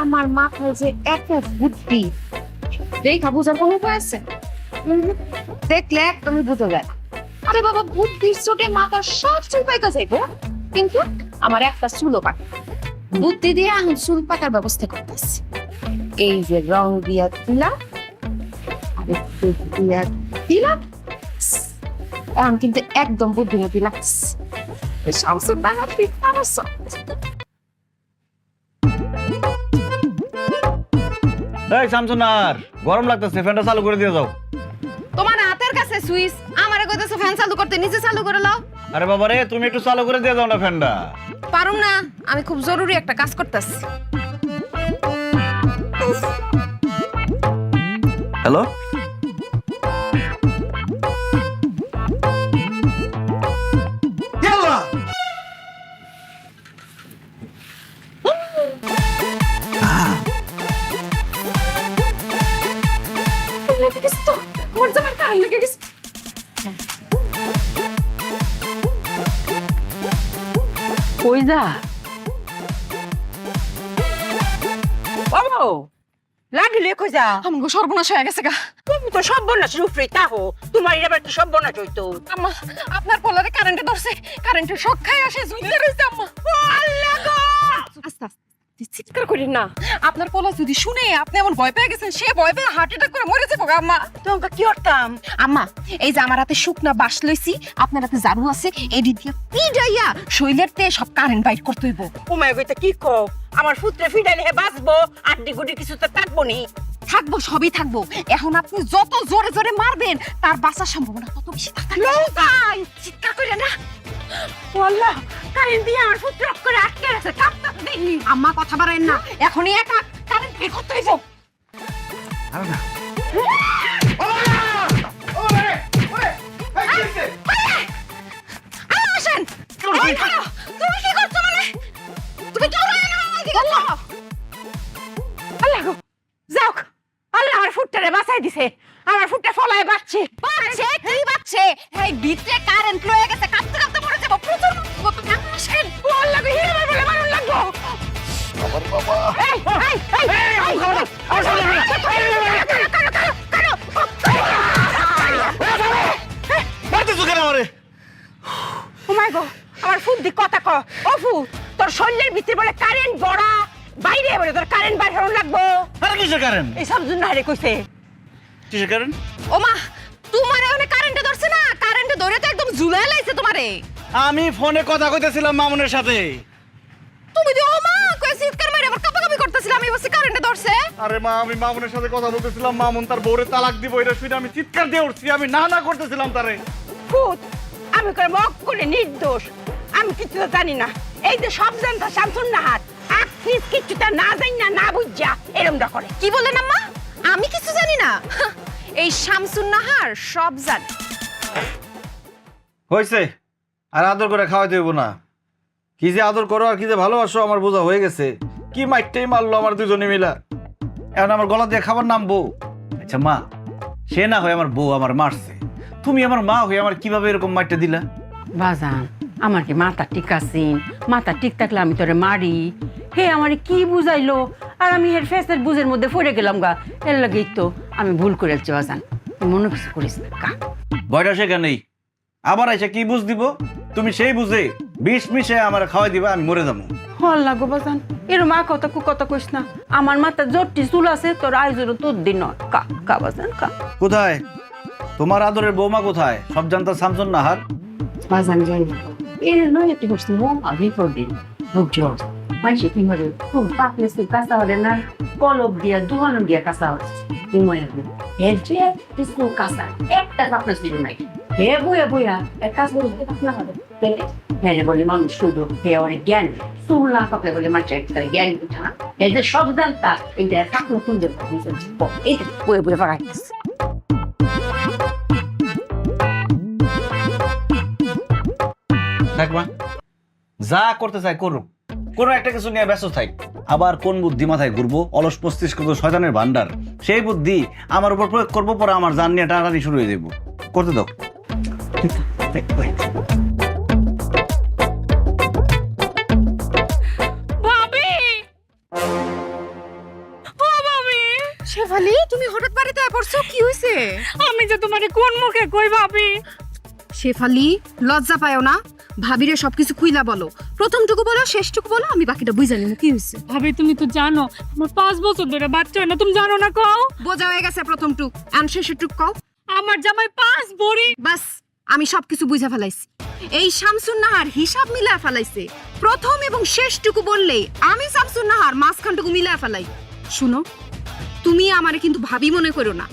আমার মাথায় যে এত বুদ্ধি দেখা বোঝার কোনো উপায় আছে? দেখলে একদমই বুঝা যায়। আরে বাবা, বুদ্ধির চোটে মাথা সব চুল পাইকা যাইবো, কিন্তু আমার একটা চুলও পাকে। বুদ্ধি দিয়ে আমি চুল পাকার ব্যবস্থা করতেছি। এই যে রং দিয়া দিলাম, আর একটু দিয়া দিলাম, এখন কিন্তু একদম বুদ্ধিমতী লাগছে। শামসুর নাহার এই শামসুনার, গরম লাগতেছে, ফ্যানটা চালু করে দিয়ে যাও। তোমার হাতের কাছে সুইচ, আমারে কইতেছো ফ্যান চালু করতে, নিজে চালু করে নাও। আরে বাবা রে, তুমি একটু চালু করে দিয়ে যাও না ফ্যানটা। পারুম না, আমি খুব জরুরি একটা কাজ করতেছি। হ্যালো, কই যা বাবা লাগলে কই যা আমগো সর্বনাশ হয়ে গেছে গা। তুমি তো সর্বনাশ রূপরে তাহো তোমার এবার তো সর্বনাশ হইতো আম্মা, আপনার পোলারে কারেন্টে ধরছে, কারেন্টের শক খায় আসে ঝুলতে রইছে আম্মা। আল্লাহ গো আস্তে আস্তে চিৎকার করেন না, আপনার পোলা যদি শুনে আপনি এমন ভয় পেয়ে গেছেন, সে ভয় পেয়ে হার্ট অ্যাটাক করে মরে যাবো গা আম্মা। তোমাকে কি করতাম আম্মা, এই যে আমার হাতে শুকনা বাঁশ লইছি, আপনার হাতে ঝাড়ু আছে, এডি দিয়ে পিডাইয়া শৈলের তে সব কারেন্ট বাইর করতে হইব। ও মাই গইতা কি কও আমার পুত্রে ফিডাইলে হে বাঁচবো আড্ডি গুডি কিছু তো থাকবো নি থাকবো, সবই থাকবো। এখন আপনি যত জোরে জোরে মারবেন, তার বাঁচার সম্ভাবনা তত বেশি থাকবে। লৌকাই চিৎকার করে না। ও আল্লাহ কারেন্ট দিয়ে আমার পুত্র করে আটকে আছে কাঁপতে দেখলি আম্মা কথা বাড়ায়েন না, এখনই একা কারেন্ট বের করতে হইব। আরে না, আসেন। এই খাও, তুমি কি করছো মানে? তুমি দৌড়ায় না এদিকে আল্লাহ। আল্লাহ গো যাও আল্লাহ আমার ফুটটারে বাঁচাই দিছে আমার ফুটটা ফলায় বাঁচছে বাচ্চে কি বাচ্চে? এই ভিতরে কারেন্ট লয়ে গেছে, কাঁপতে কাঁপতে মরে যাবো। প্রচুর মতো আসেন। ও আল্লাহ গো হিরে বলে মারুন লাগবো এই এই এই এই আমার মারতেছো কেন আমারে? ও মাই গো আমার ফুট দি কথা ক ও ফুট তোর শরীরের ভিতরে বলে কারেন্ট বড়া বাইরে বলে তোর কারেন্ট বাইরে হন লাগবো আরে কিসের কারেন্ট? এই সব জন্য হারে কইছে কিসের কারেন্ট? ও মা, তোমারে ওখানে কারেন্টে ধরছে না, কারেন্টে ধরে তো একদম ঝুলাই লাইছে তোমারে। আমি ফোনে কথা কইতেছিলাম মামুনের সাথে। তুমি যে ও মা কই চিৎকার মারে আবার কাঁপাকাঁপি করতেছিলাম, আমি বলছি কারেন্টে ধরছে। আরে মা, আমি মামুনের সাথে কথা বলতেছিলাম, মামুন তার বউরে তালাক দিব, এটা শুনে আমি চিৎকার দিয়ে উঠছি, আমি না না করতেছিলাম তারে। ফুট আমি করে মক করে নির্দোষ আমি কিছু তো জানি না এই যে সব জানতা শামসুন নাহার আখিস কিছুটা না জানি না না বুঝা এরমটা করে কি বললেন আম্মা? আমি কিছু জানি না? এই শামসুন নাহার সব জানে। হয়েছে, আর আদর করে খাওয়াইতে হইব না। কি যে আদর করো আর কি যে ভালোবাসো আমার বোঝা হয়ে গেছে। কি মাইরটাই মারলো আমার দুজনে মিলা, এখন আমার গলা দিয়ে খাবার নামবো। আচ্ছা মা, সে না হয় আমার বউ আমার মারছে, তুমি আমার মা হয়ে আমার কিভাবে এরকম মাইরটা দিলা? বাজান আমার কি মাথা ঠিক আছে? মাথা ঠিক থাকলে আমি তোরে মারি? হে আমারে কি বুঝাইলো আর আমি এর ফেসের বুঝের মধ্যে পড়ে গেলাম গা। এর লাগেই তো আমি ভুল করেছি বাজান, তুই মনে কিছু করিস না কা। ভয়টা সেখানেই, আবার এসে কি বুঝ দিব? তুমি সেই বুঝে বিষ মিশে আমার খাওয়াই দিবা, আমি মরে যাবো। হল লাগো বাজান, এর মা কথা কথা কইস না। আমার মাথা জটটি চুল আছে, তোর আয়োজনও তোর দিন নয়। কা কা বাজান কা। কোথায় তোমার আদরের বৌমা? কোথায় সব জানতা শামসুন নাহার? বাজান যাই না এর নয় একটি করছি মন আগে পড়দিন বুঝছো মাইসে কি হরে খুব পাকলে সে কাঁচা হরে না কলব দিয়া দুহানো দিয়া কাঁচা হরে তুই মনে হবে এর যে কিছু কাঁচা একটা কাপড় ছিল নাই হে বইয়া বইয়া এক কাজ বলতে কাপড় হবে হ্যাঁ বলে মানুষ শুধু হে অনেক জ্ঞান চুল না কাপড়ে বলে মানুষ একটা জ্ঞান বুঝা না এই যে সব জানতা এইটা কাপড় তুলতে এই বইয়া বইয়া পাকাইতেছে থাকবা যা করতে চাই করুক, কোনো একটা কিছু নিয়ে ব্যস্ত থাক। আবার কোন বুদ্ধি মাথায় ঘুরবো, অলস মস্তিষ্ক তো শয়তানের ভান্ডার, সেই বুদ্ধি আমার উপর প্রয়োগ করবো, পরে আমার জান নিয়ে টানাটানি শুরু হয়ে যাবো। করতে দাও। ভাবি শেফালি তুমি হঠাৎ বাড়িতে পড়ছো কি হইছে? আমি যে তোমারে কোন মুখে কই ভাবি? শেফালি লজ্জা পায়ও না, ভাবিরে সবকিছু খুইলা বলো। প্রথমটুকু বলো, শেষটুকু বলো, আমি বাকিটা বুঝা নিব কি হইছে। ভাবি তুমি তো জানো আমার 5 বছর ধরে বাচ্চা হয় না, তুমি জানো না? কও বোঝা হয়ে গেছে প্রথমটুক, আর শেষটুক কও। আমার জামাই 5 ভরি। বাস আমি সবকিছু বুঝা ফেলাইছি। এই শামসুন নাহার হিসাব মিলা ফেলাইছে। প্রথম এবং শেষটুকু বললেই আমি শামসুন নাহার মাঝখানটুকু মিলা ফেলাই। শুনো, তুমি আমারে কিন্তু ভাবি মনে করো না।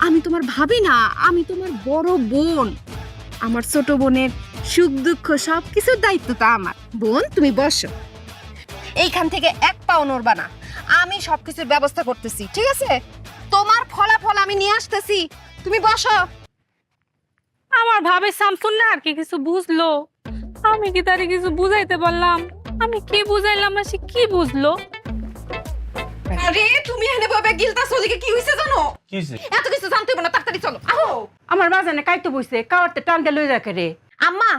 আমি তোমার ভাবি না, আমি তোমার বড় বোন। আমার ছোট বোনের সুখ দুঃখ সবকিছুর দায়িত্ব তা আমার। বোন তুমি বসো, এইখান থেকে এক পাও নড়বা না। আমি সবকিছুর ব্যবস্থা করতেছি, ঠিক আছে? তোমার ফলাফল আমি নিয়ে আসতেছি, তুমি বসো। আমার ভাবে শামসুন না আর কি কিছু বুঝলো? আমি কি তারে কিছু বুঝাইতে পারলাম? আমি কি বুঝাইলাম আর সে কি বুঝলো? আরে তুমি এনে বাবা গিলতাছ, ওদিকে কি হইছে জানো? কি হইছে? এত কিছু জানতে হবে না, তাড়াতাড়ি চলো। আহো আমার বাজানে কাইতে বইছে, কাওয়ারতে টান দিয়ে লই যাকে রে। আম্মা,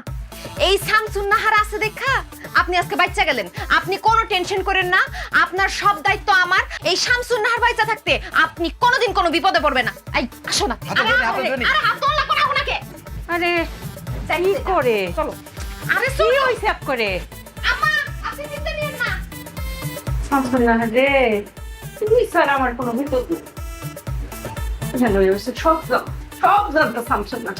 এই শামসুন নাহার আছে দেখা আপনি আজকে বাচ্চা গেলেন। আপনি কোনো টেনশন করেন না, আপনার সব দায়িত্ব আমার। এই শামসুন নাহার বাচ্চা থাকতে আপনি কোনোদিন কোনো বিপদে পড়বে না। এই আসো না, হাতে ধরে, হাতে ধরে। আরে হাত তোলা করে আপনাকে। আরে কি করে? চলো। আরে কি শুনো হইছে আপ করে? আম্মা, আপনি চিন্তা নিয়েন না। শামসুন না রে, তুই স্যার আমার কোনো ভিতর নেই। জানো হইছে সব জানতো শামসুন না।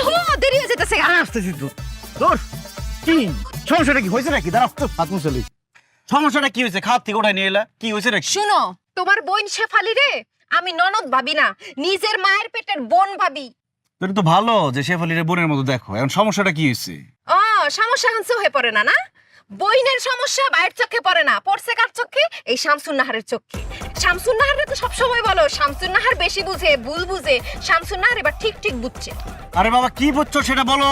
ও দেরি হয়ে যেতেছে। আরে আসতেছি তো দোষ কি সমস্যাটা কি হয়েছে নাকি? দাঁড়াও তো হাত মুছলি। সমস্যাটা কি হয়েছে? খাওয়ার থেকে ওঠাই নিয়ে এলা, কি হয়েছে নাকি? শুনো, তোমার বোন শেফালি রে আমি ননদ ভাবি না, নিজের মায়ের পেটের বোন ভাবি। তোর তো ভালো যে শেফালির বোনের মতো দেখো। এখন সমস্যাটা কি হয়েছে? ও সমস্যা হানসে হয়ে পড়ে না, না বইনের সমস্যা বাইরের চোখে পড়ে না, পড়ছে কার চোখে? এই শামসুন নাহারের চোখে। শামসুন নাহারে তো সবসময় বলো শামসুন নাহার বেশি বুঝে, ভুল বুঝে। শামসুন নাহার এবার ঠিক ঠিক বুঝছে। আরে বাবা কি বুঝছো সেটা বলো,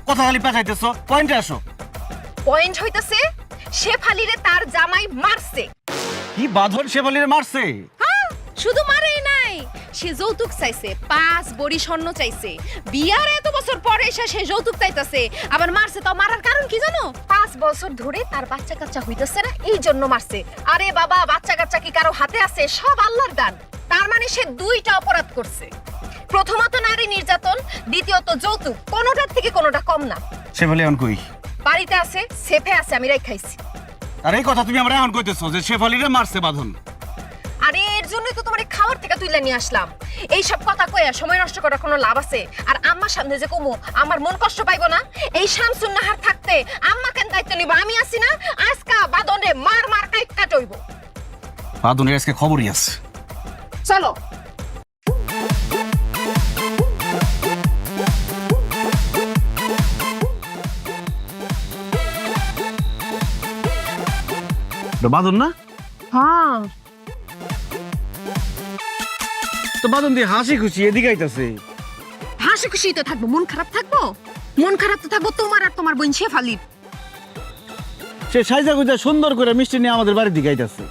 কথা খালি পেঁচাইতেছো, পয়েন্টে আসো। পয়েন্ট হইতাছে শেফালিরে তার জামাই মারছে। কি বাঁধন শেফালিরে মারছে? হ্যাঁ, শুধু মারেই নাই, সে যৌতুক চাইছে, 5 বড়ি স্বর্ণ চাইছে। বিয়ার এত বছর পরে এসে সে যৌতুক চাইতেছে, আবার মারছে। তো মারার কারণ কি জানো? 5 বছর ধরে তার বাচ্চা কাচ্চা হইতেছে না, এই জন্য মারছে। আরে বাবা, বাচ্চা কাচ্চা কি কারো হাতে আছে? সব আল্লাহর দান। তার মানে সে 2টা অপরাধ করছে। প্রথমত নারী নির্যাতন, দ্বিতীয়ত যৌতুক। কোনোটার থেকে কোনোটা কম না। শেফালি এখন কই? বাড়িতে আছে, সেফে আছে, আমি রাখাইছি। আর এই কথা তুমি আমরা এখন কইতেছো যে শেফালিরে মারছে বাঁধন? আরে এর জন্যই তো তোমার খাওয়ার থেকে তুইলা নিয়ে আসলাম। এইসব কথা কইয়া সময় নষ্ট করার কোনো লাভ আছে? আর আম্মার সামনে যে কমু, আমার মন কষ্ট পাইবো না? এই শামসুন নাহার থাকতে আম্মা কেন দায়িত্ব নিব? আমি আছি না? আজকা বাদনে মার মার কাইট হইব। বাঁধনের আজকে খবরই আছে। চলো। বাঁধন না? হ্যাঁ, তো বাঁধন দিয়ে হাসি খুশি এদিকে আইতাছে। হাসি খুশি তো থাকবো, মন খারাপ থাকবো? মন খারাপ তো থাকবো তোমার আর তোমার বোন শেফালির। সে সাইজা গুজা সুন্দর করে মিষ্টি নিয়ে আমাদের বাড়ির দিকে আইতাছে।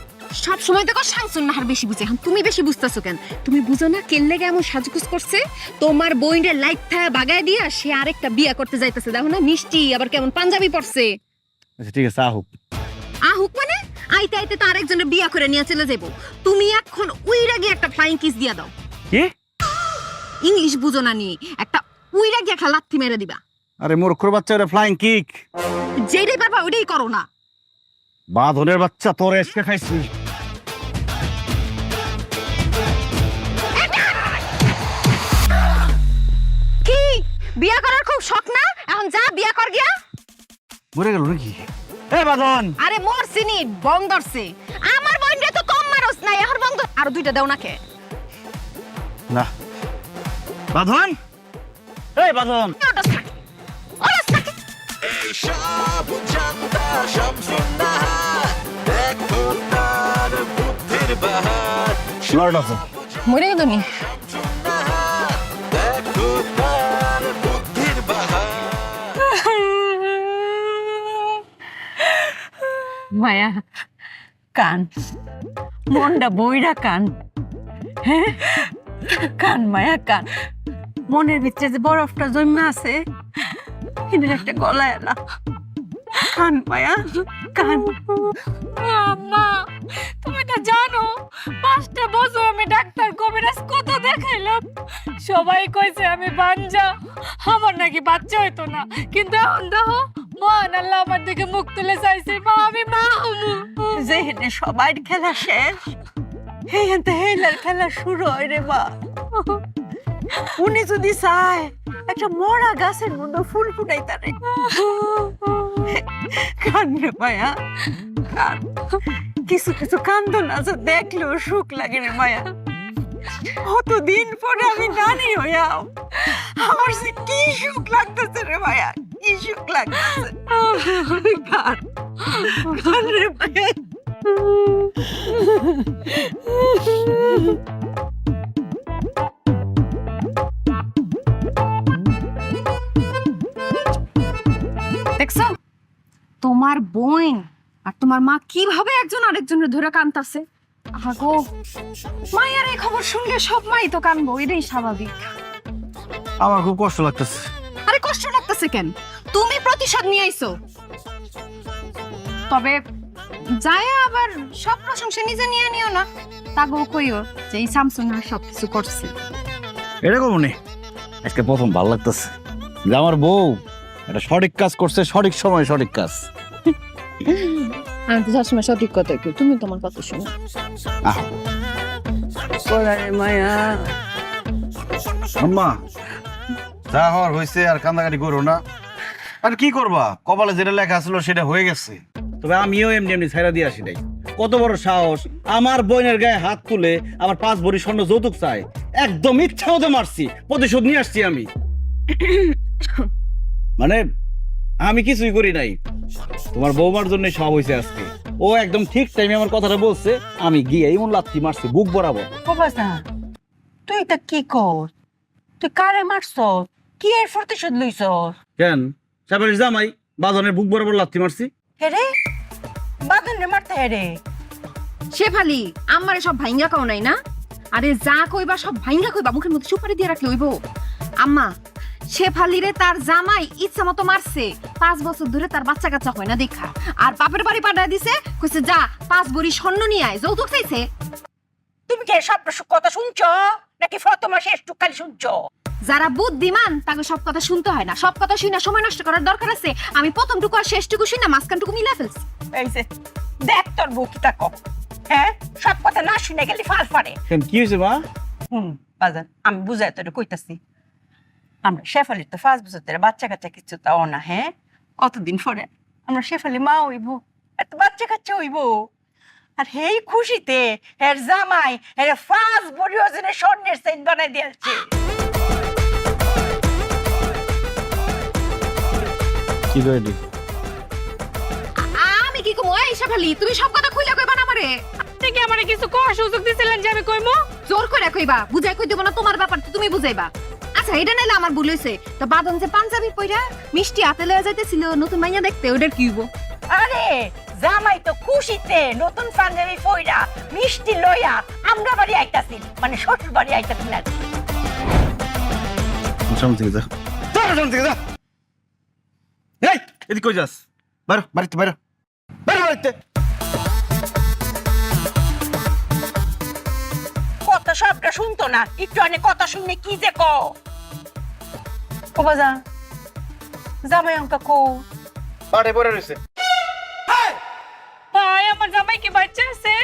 সব সময় দেখো শামসুন নাহার বেশি বুঝে। এখন তুমি বেশি বুঝতেছো কেন? তুমি বুঝো না কেন লেগে এমন সাজগুজ করছে? তোমার বইনের লাইট থায়া বাগায় দিয়া সে আরেকটা বিয়া করতে যাইতেছে। দেখো না মিষ্টি আবার কেমন পাঞ্জাবি পরছে। আচ্ছা ঠিক আছে, আহুক। আহুক মানে আইতে আইতে তো আরেকজনের বিয়া করে নিয়ে চলে যাবো। তুমি এখন উইরা গিয়ে একটা ফ্লাইং কিস দিয়া দাও। কি? ইংলিশ বুঝো না নি, একটা উইরা গিয়ে একটা লাথি মেরে দিবা। আরে মূর্খর বাচ্চা, ওটা ফ্লাইং কিক। যেটাই পারবা ওইটাই করো না। বাঁধনের বাচ্চা, তোর এসকে খাইছি। কি বিয়া করার খুব শখ না? এখন যা বিয়া কর গিয়া। মরে গেল নাকি? এ বাঁধন! আরে মরছিনি, বং ধরছে। আমার বোনরে তো কম মারস নাই, এখন বং ধর। আর 2টা দাও না কে? না বাঁধন, এই বাঁধন! ওটাস থাকে, ওটাস থাকে। সব জানতা শামসুন নাহার, দেখো তার বুদ্ধির বাহার। লর্ড আছে। মরে গেল নি? শামসুন নাহার, দেখো তার বুদ্ধির বাহার। মায়া কান, মনটা বইরা কান। হ্যাঁ কান মায়া কান। মনের ভিতরে যে বরফটা জমে আছে এদের একটা গলা এলা। কান মায়া কান। আম্মা তুমি তো জানো সবাই কইছে আমি বাঞ্জা, আমার নাকি বাচ্চা হইতো না, কিন্তু এখন দেখো মহান আল্লাহ আমার দিকে মুখ তুলে চাইছে, মা আমি মা হমু। যেহেতু সবাই খেলা শেষ, হেহেন্তে হেলার খেলা শুরু হয় রে মা। উনি যদি চায় একটা মরা গাছের মধ্যে ফুল ফুটাইতারে। কান রে মায়া, কান। কিছু কিছু কান্দন আছে দেখলেও সুখ লাগে রে মায়া। কতদিন পরে আমি নানি হইয়াও, আমার যে কি সুখ লাগতেছে রে মায়া, কি সুখ লাগতেছে। কান, কান রে মায়া। দেখছো তোমার বোন আর তোমার মা কিভাবে একজন আরেকজনের ধরে কান্তাছে। আগো মায়ের এই খবর শুনলে সব মাই তো কানবো, এটাই স্বাভাবিক। আমার খুব কষ্ট লাগতেছে। আরে কষ্ট লাগতেছে কেন? তুমি প্রতিশোধ নিয়ে আইছো। তবে যায় আবার সব প্রশংসা নিজে নিয়ে নিও না। তাগো কইও যে এই স্যামসুং আর সবকিছু করছে। এরকম নেই, আজকে প্রথম ভালো লাগতেছে যে আমার বউ একটা সঠিক কাজ করছে, সঠিক সময় সঠিক কাজ। আমি তো সবসময় সঠিক কথা কই, তুমি তোমার কথা শোনো। রে মায়া, আম্মা যা হওয়ার হয়েছে, আর কান্দাকাটি করো না। আর কি করবা, কপালে যেটা লেখা ছিল সেটা হয়ে গেছে। তবে আমিও এমনি এমনি ছাইরা দিয়ে আসি নাই। কত বড় সাহস, আমার বোনের গায়ে হাত তুলে আমার 5 ভরি স্বর্ণ যৌতুক চাই। একদম ইচ্ছা মতো মারছি, প্রতিশোধ নিয়ে আসছি আমি। মানে আমি কিছুই করি নাই, তোমার বৌমার জন্য সব হয়েছে আজকে। ও একদম ঠিক টাইমে আমার কথাটা বলছে, আমি গিয়ে এমন লাথি মারছি বুক বরাবর। বাবা তুই এটা কি কর? তুই কারে মারছ? কি এর প্রতিশোধ লইছ? কেন সাবের জামাই বাদনের বুক বরাবর লাথি মারছি। হেরে বাদনে মারতে হেরে। শেফালি আমারে সব ভাইঙ্গা কও নাই না? আরে যা কইবা সব ভাইঙ্গা কইবা, মুখের মধ্যে সুপারি দিয়ে রাখলে হইব। আম্মা শেফালিরে তার জামাই ইচ্ছা মতো মারছে, 5 বছর ধরে তার বাচ্চা কাচ্চা হয় না দেখা। আর বাপের বাড়ি পাঠায় দিছে, কইছে যা 5 ভরি স্বর্ণ নিয়ে আয়, যৌতুক চাইছে। তুমি কি সব কথা শুনছ নাকি ফতমা শেষ টুকালি শুনছ? যারা বুদ্ধিমান তাকে সব কথা শুনতে হয় না। সব কথা শুনে সময় নষ্ট করার দরকার আছে? আমি প্রথমটুকু আর শেষটুকু শুনে মাঝখানটুকু মিলা ফেলছি। এই যে দেখ তোর বউ কি তাকো। হ্যাঁ, সব কথা না শুনে গেলে ফাল পারে। কেন কি হয়েছে মা? বাজান আমি বুঝাই তোরে কইতাছি। আমরা শেফালির তো 5 বছর ধরে বাচ্চা কাচ্চা কিছু তাও না। হ্যাঁ, কতদিন পরে আমরা শেফালি মা হইব, এত বাচ্চা কাচ্চা হইব। আর হেই খুশিতে এর জামাই এর 5 ভরি ওজনের স্বর্ণের চেইন বানাই দিয়েছে। কি কইলি? আমি কি কমু? এই শেফালি তুমি সব কথা কইলা কইবা না আমারে? আপনি কি আমারে কিছু কোয়ার সুযোগ দিছিলেন যে আমি কইমু? জোর করে কইবা, বুঝাই কই দেব না, তোমার ব্যাপার তো তুমি বুঝাইবা। আচ্ছা এটা নাইলে আমার ভুল হইছে। তো বাদন যে পাঞ্জাবি পইরা মিষ্টি হাতে লয়ে যাইতেছিল নতুন মাইয়া দেখতে, ওটার কি হইব? আরে জামাই তো খুশিতে নতুন পাঞ্জাবি পইরা মিষ্টি লইয়া আমরা বাড়ি আইতাছি, মানে শ্বশুর বাড়ি আইতাছি না। সামনে থেকে যা, সামনে থেকে যা। এই এদিকে কই যাস? বাইরে, বাড়িতে বাইরে, বাইরে বাড়িতে। কথা সবটা শুনতো না, একটু অনেক কথা শুনলে কি যে কো। ও বাজা জামাই অঙ্কা কো পাড়ে পড়ে রইছে। ভাই আমার জামাই কি বাচ্চা আছে?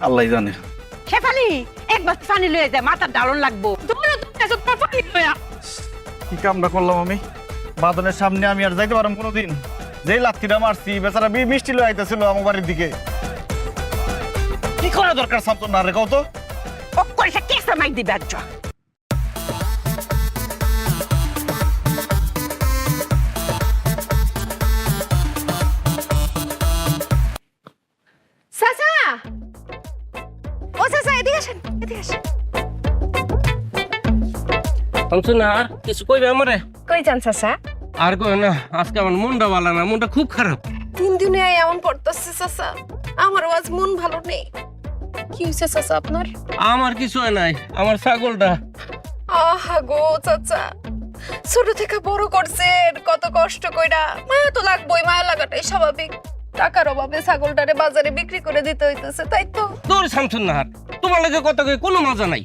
আল্লাহই জানে। শেফালি একবার পানি লয়ে যায়, মাথার ডালন লাগবো। তোমরা তো এসব পানি লয়া। কি কামটা করলাম আমি? বাদনের সামনে আমি আর যাইতে পারলাম কোনোদিন? যেই লাত্তিটা মারছি বেচারা মিষ্টি লয়ে আইতেছিল আমার বাড়ির দিকে। কি করা দরকার সামতন না রে কও তো? ও কইছে কেসা মাই দিবে আজ। চাচা, ও চাচা এদিকে আসেন, এদিকে আসেন। শুনছো না আর কিছু কইবে আমারে? কই যান চাচা? আর কই না, আজকে আমার মনটা ভালো না, মনটা খুব খারাপ। 3 দিনে এমন করতেছে চাচা, আমার আজ মন ভালো নেই। কি হইছে চাচা আপনার? আমার কিছু হয় নাই, আমার ছাগলটা। আহা গো চাচা, ছোট থেকে বড় করছেন কত কষ্ট কইরা, মায়া তো লাগবেই, মায়া লাগাটাই স্বাভাবিক। টাকার অভাবে ছাগলটারে বাজারে বিক্রি করে দিতে হইতেছে, তাই তো? তোর শামসুন নাহার, তোমার লগে কথা কই কোনো মজা নাই।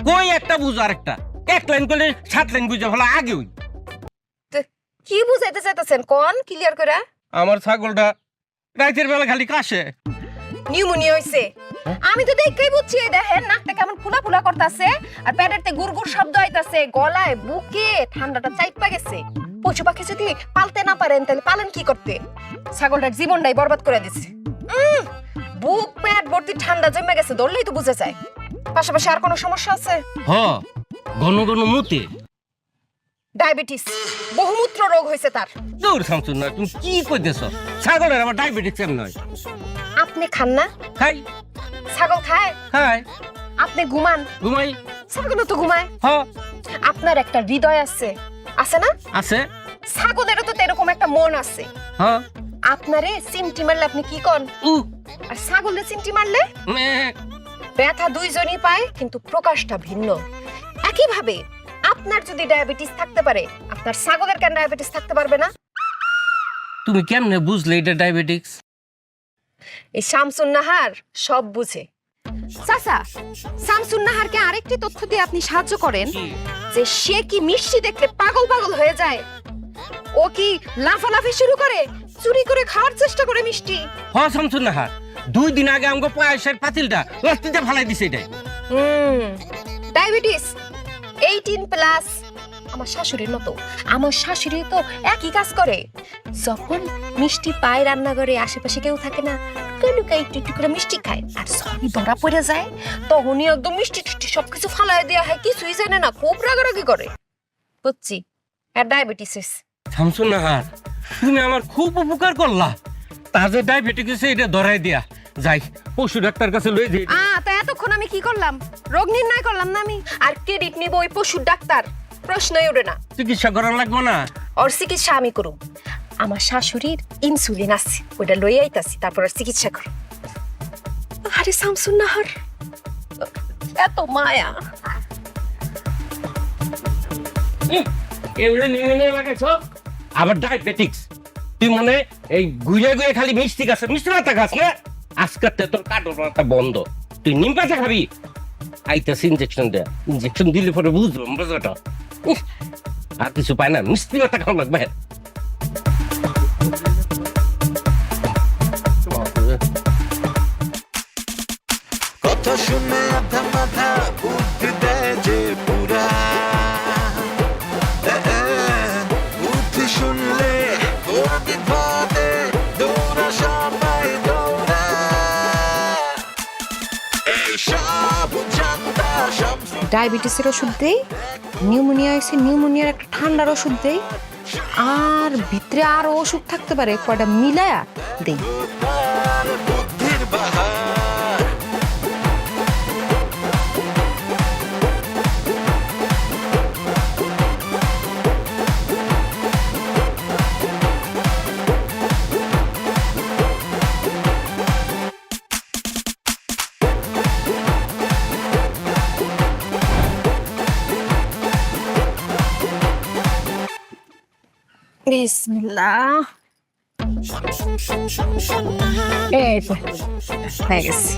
কই একটা বুঝ আরেকটা। এক লাইন করলে 7 লাইন বুঝে ভালো আগে হই। কি বুঝাইতে চাইতেছেন কোন ক্লিয়ার করে? আমার ছাগলটা রাতের বেলা খালি কাশে। নিউমোনিয়া হইছে। আমি তো দেখতেই বুঝছি, এই দেখেন নাকটা কেমন ফুলা ফুলা করতেছে আর পেটেরতে গুড়গুড় শব্দ হইতাছে, গলায় বুকে ঠান্ডাটা চাইপা গেছে। পশু পাখি যদি পালতে না পারেন তাহলে পালেন কি করতে? ছাগলটার জীবনটাই বরবাদ করে দিচ্ছে। বুক পেট ভর্তি ঠান্ডা জমে গেছে, ধরলেই তো বুঝা যায়। পাশাপাশি আর কোনো সমস্যা আছে? হ ঘন ঘন মুতে। ডায়াবেটিস, বহুমূত্র রোগ হয়েছে তার। দূর শামসুন না, তুমি কি কইতেছ? ছাগলের আবার ডায়াবেটিস কেমন হয়? আপনি খান না? খাই। ছাগল খায়? খাই। আপনি ঘুমান? ঘুমাই। ছাগলও তো ঘুমায়। হ আপনার একটা হৃদয় আছে, আছে না? আছে। ছাগলেরও তো এরকম একটা মন আছে। হ আপনারে চিমটি মারলে আপনি কি কন? উ আর ছাগলের চিমটি মারলে মে ব্যথা দুইজনই পায়, কিন্তু প্রকাশটা ভিন্ন। একইভাবে আপনার যদি ডায়াবেটিস থাকতে পারে, আপনার ছাগলের কেন ডায়াবেটিস থাকতে পারবে না? তুমি কেমনে বুঝলে এটা ডায়াবেটিস? এই শামসুন নাহার সব বুঝে। চাচা, শামসুন নাহারকে আরেকটি তথ্য দিয়ে আপনি সাহায্য করেন যে সে কি মিষ্টি দেখলে পাগল পাগল হয়ে যায়। ও কি লাফালাফি শুরু করে, চুরি করে খাওয়ার চেষ্টা করে মিষ্টি। হ শামসুন নাহার 2 দিন আগে আমগো পায়েসের পাতিলটা রাস্তিতে ফালাই দিছে এটাই। ডায়াবেটিস 18+। আমার শাশুড়ির মতো। আমার শাশুড়ি তো একই কাজ করে। যখন মিষ্টি পায় রান্নাঘরে, আশেপাশে কেউ থাকে না, লুকাই একটু একটু করে মিষ্টি খায়, আর সবই ধরা পড়ে যায়, তখনই একদম মিষ্টি টিষ্টি সবকিছু ফালাই দেওয়া হয়, কিছুই জানে না, খুব রাগারাগি করে। বুঝছি, আর ডায়াবেটিস। শামসুন নাহার তুমি আমার খুব উপকার করলা। তার যে ডায়াবেটিস এটা ধরাই দিয়া যাই পশু ডাক্তার কাছে লই যাই। তা এতক্ষণ আমি কি করলাম? রোগ নির্ণয় করলাম না আমি? আর ক্রেডিট নিব ওই পশুর ডাক্তার? প্রশ্নই ওঠে না। চিকিৎসা করা লাগবে না? ওর চিকিৎসা আমি করুম। আমার শাশুড়ির ইনসুলিন আছে, ওটা লই আইতাছি, তারপর আর চিকিৎসা করো। আরে শামসুন নাহার, এত মায়া। এগুলো নিয়ে লাগাইছ আবার ডায়াবেটিক্স। তুই মনে এই গুইয়া গুইয়া খালি মিষ্টি খাস, মিষ্টি পাতা খাস না? আজকাল তোর কাটর পাতা বন্ধ, তুই নিম পাতা খাবি। আইতাস ইনজেকশন দেয়া, ইনজেকশন দিলে পরে বুঝলাম মজাটা। আর কিছু পায় না, মিষ্টি পাতা খাওয়া লাগবে। কথা শুনে আধা মাথা বুদ্ধি দেয় যে পুরা বুদ্ধি শুনলে গতি ভাবে দৌড়া সবাই দৌড়া সব জানতা শামসুন ডায়াবেটিসের ওষুধ দেই, নিউমোনিয়া হয়েছে নিউমোনিয়ার একটা ঠান্ডার ওষুধ দেই, আর ভিতরে আরো ওষুধ থাকতে পারে, কয়টা মিলায়া দেই। তার বুদ্ধির বাহার বিসমিল্লাহ। এই তো হয়ে গেছে।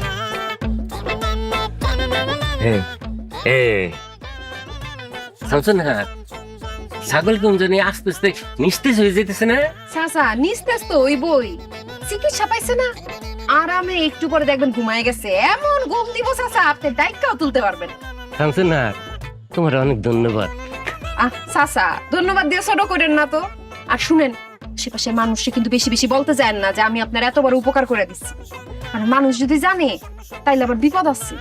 শামসুন নাহার ছাগল কোন জানি আস্তে আস্তে নিস্তেজ হয়ে যেতেছে না? চাচা নিস্তেজ তো ওই বই, চিকিৎসা পাইছে না, আরামে একটু পরে দেখবেন ঘুমায় গেছে। এমন ঘুম দিব চাচা, আপনি দায়িত্বও তুলতে পারবেন। শামসুন নাহার তোমার অনেক ধন্যবাদ। চাচা ধন্যবাদ দিয়ে ছোট করেন না তো। আর শুনেন, আশেপাশে মানুষকে কিন্তু বেশি বেশি বলতে চান না যে আমি আপনার এত বড় উপকার করে দিচ্ছি। আর মানুষ যদি জানে তাইলে আবার বিপদ আছে।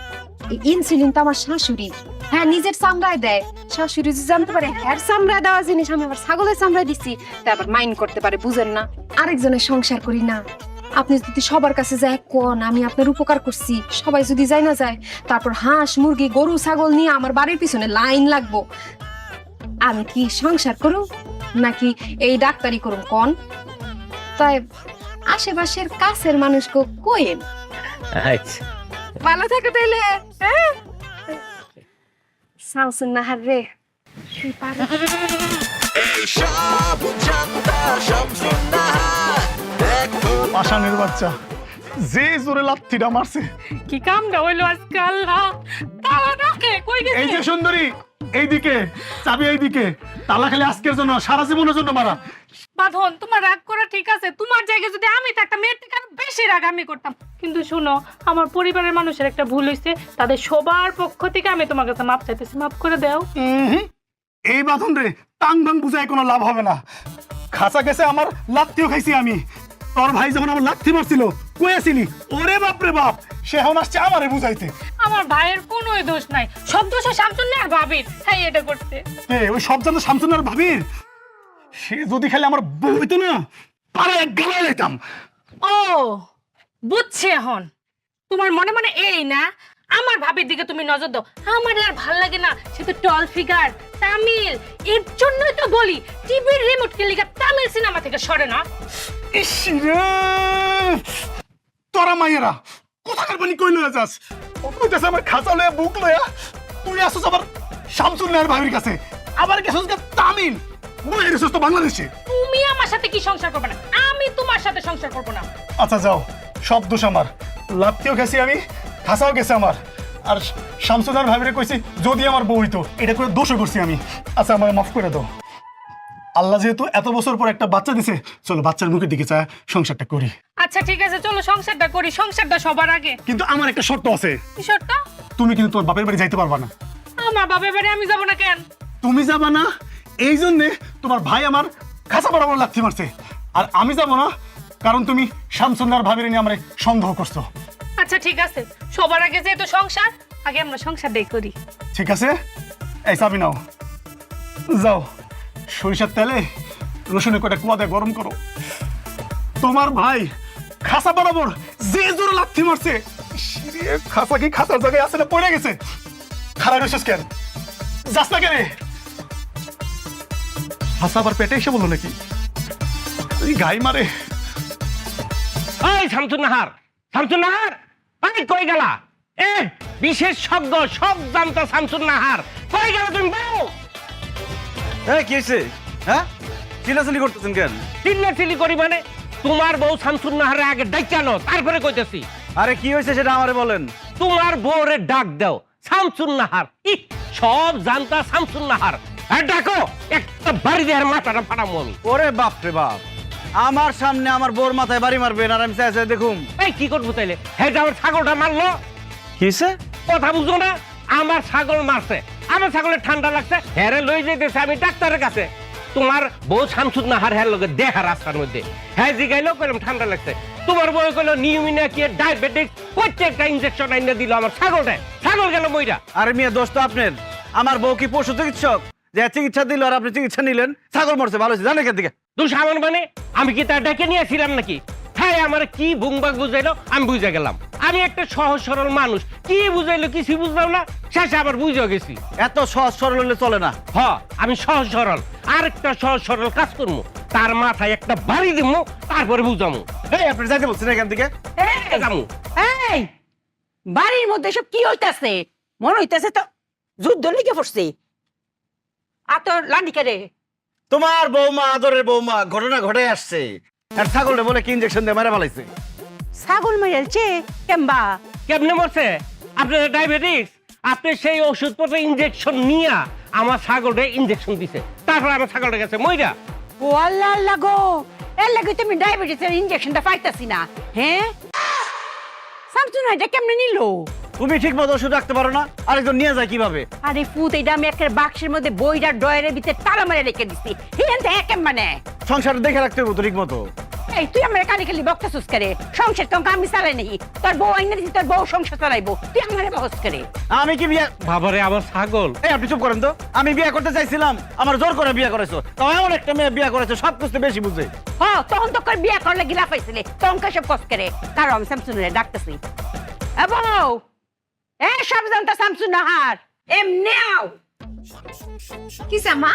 এই ইনসুলিন তো আমার শাশুড়ির, হ্যাঁ নিজের চামড়ায় দেয়। শাশুড়ি যদি জানতে পারে হ্যার চামড়ায় দেওয়া জিনিস আমি আবার ছাগলের চামড়ায় দিচ্ছি, তারপর মাইন্ড করতে পারে, বুঝেন না? আরেকজনের সংসার করি না। আপনি যদি সবার কাছে যায় কোন আমি আপনার উপকার করছি, সবাই যদি যায় না যায়, তারপর হাঁস মুরগি গরু ছাগল নিয়ে আমার বাড়ির পিছনে লাইন লাগবো। আমি কি সংসার করুম নাকি এই ডাক্তারি করুম কোন? তাই আশেপাশের কাছের মানুষকে কইেন। আচ্ছা ভালো থাকে তাইলে। হ্যাঁ শামসুন নাহার রে, তুই পারবি। সব জানতা শামসুন নাহার দেখো পাষাণের বাচ্চা যে জোরে লাথিটা মারছে। কি কামটা হইলো আজকে আল্লাহ? তালা ডাকে কই এই গেছে? যে সুন্দরী, এইদিকে চাবি, এইদিকে তালা খালি আজকের জন্য, সারা জীবনের জন্য মারা। বাঁধন, তোমার রাগ করা ঠিক আছে, তোমার জায়গায় যদি আমি থাকতাম মেয়ের থেকে আরো বেশি রাগ আমি করতাম। কিন্তু শুনো, আমার পরিবারের মানুষের একটা ভুল হয়েছে, তাদের সবার পক্ষ থেকে আমি তোমার কাছে মাপ চাইতেছি, মাপ করে দাও। এই বাঁধন রে টাং বাং বুঝায় কোনো লাভ হবে না। খাঁচা গেছে আমার, লাথিও খাইছি আমি। তোর ভাই যখন আমার লাথি মারছিল কয়েছিলি, ওরে বাপ রে বাপ, সে এখন আসছে আমারে বুঝাইতে। আমার ভাইয়ের কোনো দোষ নাই, সব দোষ শামসুন্নাহ আর ভাবির। হ্যাঁ, এটা করতে ওই সব জানো শামসুন্নাহর ভাবির। সে যদি খালি আমার বউ হইতো না, পাড়ায় গালা দিতাম। ও বুঝছি এখন, তোমার মনে মনে এই না আমার ভাবির দিকে তুমি নজর দাও। আমার আর ভাল লাগে না, সে তো টল ফিগার, তামিল, এর জন্যই তো বলি টিভির রিমোট কে লিগা তামিল সিনেমা থেকে সরে না। ইস রে, তোরা মাইয়েরা কোথাকার পানি কই লয়ে যাস? ও কইতাছে আমার খাঁচা লয়ে বুক লয়া, তুই আসছ আবার শামসুন্নাহর ভাবির কাছে, আবার গেছস গা তামিল, বই রেছস তো বাংলাদেশে। তুমি আমার সাথে কি সংসার করবে না, আমি তোমার সাথে সংসার করব না। আচ্ছা যাও, সব দোষ আমার, লাত্তিও গেছি আমি, খাসাও গেছে আমার। আর শামসুন্নাহর ভাবিরে কইছি যদি আমার বউ হইতো, এটা করে দোষও করছি আমি। আচ্ছা আমার মাফ করে দাও। আল্লাহ যেহেতু এত বছর পর একটা বাচ্চা দিছে, চলো বাচ্চার মুখের দিকে চায় সংসারটা করি। আচ্ছা ঠিক আছে, চলো সংসারটা করি, সংসারটা সবার আগে। কিন্তু আমার একটা শর্ত আছে, কি শর্ত? তুমি কিন্তু তোমার বাপের বাড়ি যাইতে পারবা না। আমার বাপের বাড়ি আমি যাব না কেন? তুমি যাবা না এই জন্যে তোমার ভাই আমার খাঁচা বরাবর লাথি মারছে, আর আমি যাব না কারণ তুমি শামসুন্নাহর ভাবিরে নিয়ে আমার সন্দেহ করছো। আচ্ছা ঠিক আছে, সবার আগে যেহেতু সংসার, আগে আমরা সংসারটাই করি। ঠিক আছে, এই চাবি নাও, যাও সরিষার তেলে রসুনের কটা কুয়া দিয়ে গরম করো। তোমার ভাই খাসা বরাবর যে জোরে লাথি মারছে, ইস রে, খাসা কি খাসার জায়গায় আছে না পড়ে গেছে? খারাপ রসুস কেন, যাস না কেন? খাসা আবার পেটে এসে বললো নাকি? এই গাই মারে। এই শামসুন্নাহার, শামসুন্নাহার, আমি কই গেলা? বিশেষজ্ঞ সব জানতা শামসুন্নাহার, কই গেল তুমি? বলো। কি হয়েছে? হ্যাঁ, চিল্লাচিল্লি করতেছেন কেন? চিল্লাচিল্লি করি মানে? তোমার বউ শামসুন্নাহারে আগে ডাইকানো, তারপরে কইতেছি। আরে কি হয়েছে সেটা আমারে বলেন। তোমার বউরে ডাক দাও শামসুন্নাহার। সব জানতা শামসুন্নাহার, আর ডাকো, একটা বাড়ি দেওয়ার মাথাটা ফাটামো আমি। ওরে বাপ রে বাপ, আমার সামনে আমার বোর মাথায় বাড়ি মারবেন আর আমি চাই দেখুন। এই কি করবো তাইলে? হ্যাঁ, আমার ছাগলটা মারলো। কি হয়েছে? কথা বুঝো না? আমার ছাগল মারছে, আমার ছাগলের ঠান্ডা লাগছে, হ্যারে লই যেতেছে আমি ডাক্তারের কাছে। তোমার বউ শামসুন্নাহার হ্যার লগে দেখা রাস্তার মধ্যে, হ্যাঁ জিগাইলো কইলাম ঠান্ডা লাগছে। তোমার বউ কইলো নিউমিনিয়া কি ডায়াবেটিস, প্রত্যেকটা ইনজেকশন আইনা দিল আমার ছাগলটা, ছাগল গেল মইরা। আরে মিয়া, দোষ তো আপনার। আমার বউ কি পশু চিকিৎসক যে চিকিৎসা দিল আর আপনি চিকিৎসা নিলেন? ছাগল মরছে, ভালো হয়েছে, জানেন কেন থেকে? তুই সামান মানে আমি কি তার ডেকে নিয়েছিলাম নাকি? হ্যাঁ, আমার কি বুংবাগ বুঝাইলো, আমি বুঝে গেলাম। আমি একটা সহজ সরল মানুষ, কি বুঝাইলো কিছু বুঝলাম না, শেষে আবার বুঝে গেছি। এত সহজ সরল হলে চলে না। আমি সহজ সরল, আরেকটা সহজ সরল কাজ করবো, তার মাথায় একটা বাড়ি দিবো, তারপরে বুঝামো। এই আপনি যাইতে বলছেন এখান থেকে? যাবো। এই বাড়ির মধ্যে সব কি হইতাছে? মনে হইতাছে তো যুদ্ধ লেগে পড়ছে। আর তোর লান্ডিকে রে, তোমার বৌমা, আদরের বৌমা, ঘটনা ঘটে আসছে। আর ছাগলটা বলে কি ইনজেকশন দিয়ে মেরে ফেলাইছে। ছাগল মেরেছে কেমবা? কেমনে মরছে? আপনার ডায়াবেটিস, আপনি সেই ওষুধপত্র ইনজেকশন নিয়া আমার ছাগলটা ইনজেকশন দিছে, তারপর আমার ছাগলটা গেছে মইরা। ও আল্লাহ আল্লাহ গো, এর লাগে তুমি ডায়াবেটিসের ইনজেকশনটা পাইতাছি না। হ্যাঁ, শামসুন এটা কেমনে নিল? তুমি ঠিক মতো ওষুধ রাখতে পারো না, আরেকজন নিয়ে যায় কিভাবে? আরে পুত, এটা আমি একটা বাক্সের মধ্যে বইটা ডয়ারের ভিতরে তালা মারে রেখে দিছি। হিরেন তো একেম মানে সংসার দেখে রাখতে হবে তো ঠিক মতো। এই তুই আমার কানে খালি বকতেছিস করে? সংসার তো আমি চালাই নাকি? তোর বউ আইনা দিছি, তোর বউ সংসার চালাইবো, তুই আমারে বহস করে? আমি কি বিয়ে? বাবারে, আমার ছাগল। এই আপনি চুপ করেন তো। আমি বিয়ে করতে চাইছিলাম, আমার জোর করে বিয়ে করেছো। তাও এমন একটা মেয়ে বিয়ে করেছো সব কিছু বেশি বুঝে। হ্যাঁ, তখন তো কর বিয়া করলে গিলা পাইছিলে, তখন সব কস করে। কারণ আমি শামসুনের ডাকতেছি। এ বউ, এ সব জানতা শামসুনাহার এমনি আও। কি মা?